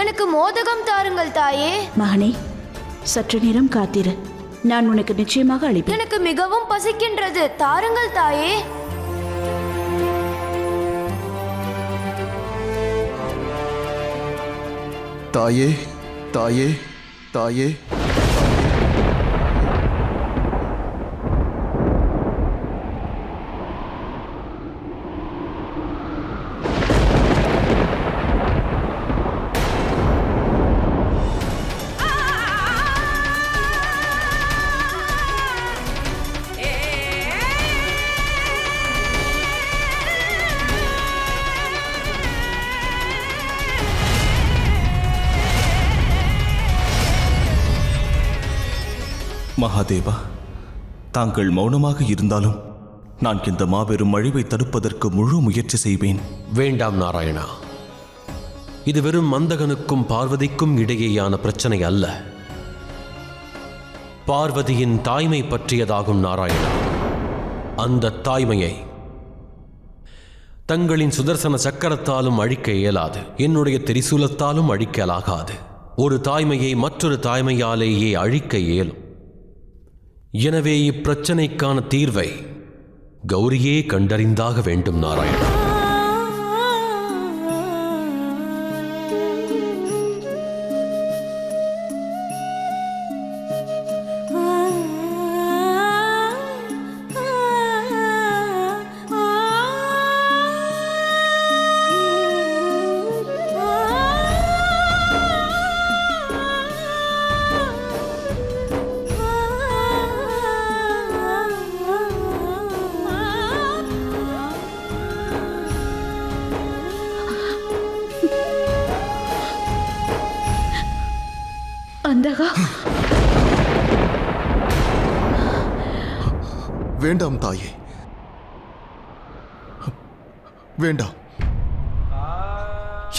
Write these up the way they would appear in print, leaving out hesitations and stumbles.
எனக்கு மோதகம் தாருங்கள் தாயே. மகனே, சற்று நேரம் காத்திரு, நான் உனக்கு நிச்சயமாக அளிப்பேன். எனக்கு மிகவும் பசிக்கின்றது, தாருங்கள் தாயே. தாயே, தாயே, தாயே. மகாதேவா, தாங்கள் மௌனமாக இருந்தாலும் நான் இந்த மாபெரும் அழிவை தடுப்பதற்கு முழு முயற்சி செய்வேன். வேண்டாம் நாராயணா, இது வெறும் மந்தகனுக்கும் பார்வதிக்கும் இடையேயான பிரச்சனை அல்ல. பார்வதியின் தாய்மை பற்றியதாகும் நாராயணா. அந்த தாய்மையை தங்களின் சுதர்சன சக்கரத்தாலும் அழிக்க இயலாது, என்னுடைய திரிசூலத்தாலும் அழிக்கலாகாது. ஒரு தாய்மையை மற்றொரு தாய்மையாலேயே அழிக்க இயலும். எனவே இப்பிரச்சனைக்கான தீர்வை கௌரியே கண்டறிந்தாக வேண்டும் நாராயணா. அந்தகா, வேண்டாம் தாயே, வேண்டாம்.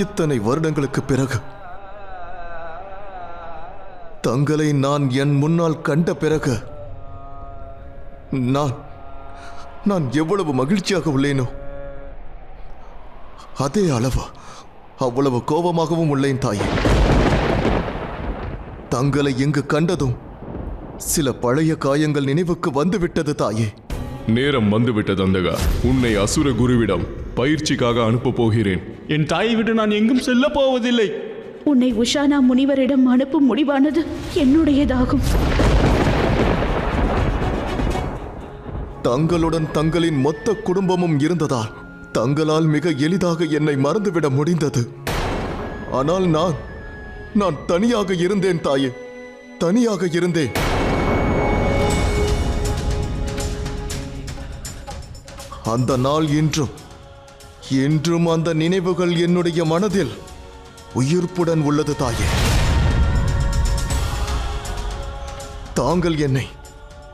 இத்தனை வருடங்களுக்கு பிறகு தங்களை நான் என் முன்னால் கண்ட பிறகு நான் எவ்வளவு மகிழ்ச்சியாக உள்ளேனோ அதே அளவு அவ்வளவு கோபமாகவும் உள்ளேன் தாயே. தங்களை இங்கு கண்டதும் சில பழைய காயங்கள் நினைவுக்கு வந்துவிட்டது தாயே. நேரம் வந்துவிட்டது அந்தகா. உன்னை அசுர குருவிடம் பயிற்சிக்காக அனுப்பப் போகிறேன். என் தாயை விட்டு நான் எங்கும் செல்ல போவதில்லை. உன்னை உஷானா முனிவரிடம் அனுப்பும் முடிவானது என்னுடையதாகும். தங்களுடன் தங்களின் மொத்த குடும்பமும் இருந்ததால் தங்களால் மிக எளிதாக என்னை மறந்துவிட முடிந்தது. ஆனால் நான் தனியாக இருந்தேன் தாயே, தனியாக இருந்தேன். அந்த நாள் இன்றும் அந்த நினைவுகள் என்னுடைய மனதில் உயிர்ப்புடன் உள்ளது தாயே. தாங்கள்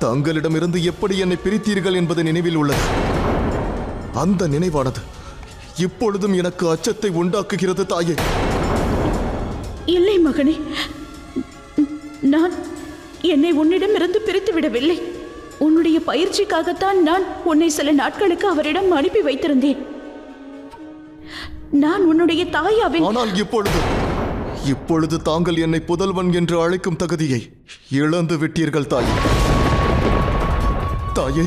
தங்களிடமிருந்து எப்படி என்னை பிரித்தீர்கள் என்பது நினைவில் உள்ளது. அந்த நினைவானது இப்பொழுதும் எனக்கு அச்சத்தை உண்டாக்குகிறது தாயே. இல்லை மகனே, நான் என்னை உன்னிடமிருந்து பிரித்து விடவில்லை. உன்னுடைய பயிற்சிக்காகத்தான் நான் உன்னை சில நாட்களுக்கு அவரிடம் அனுப்பி வைத்திருந்தேன். நான் உன்னுடைய தாயாவின். ஆனால் இப்பொழுது தாங்கள் என்னை புதல்வன் என்று அழைக்கும் தகுதியை இழந்து விட்டீர்கள் தாயே. தாயே,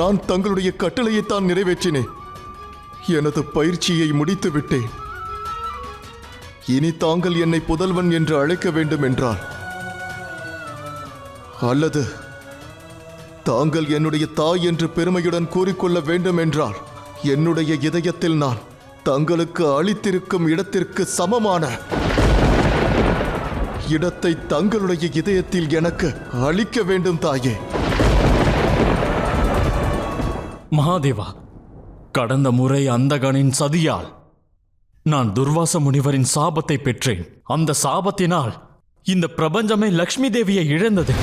நான் தங்களுடைய கட்டளையைத்தான் நிறைவேற்றினேன். எனது பயிற்சியை முடித்து விட்டேன். இனி தாங்கள் என்னை புதல்வன் என்று அழைக்க வேண்டும் என்றால், அல்லது தாங்கள் என்னுடைய தாய் என்று பெருமையுடன் கூறிக்கொள்ள வேண்டும் என்றால், என்னுடைய இதயத்தில் நான் தங்களுக்கு அளித்திருக்கும் இடத்திற்கு சமமான இடத்தை தங்களுடைய இதயத்தில் எனக்கு அளிக்க வேண்டும் தாயே. மகாதேவா, கடந்த முறை அந்தகனின் சதியால் நான் துர்வாச முனிவரின் சாபத்தை பெற்றேன். அந்த சாபத்தினால் இந்த பிரபஞ்சமே லக்ஷ்மி தேவியை இழந்தது.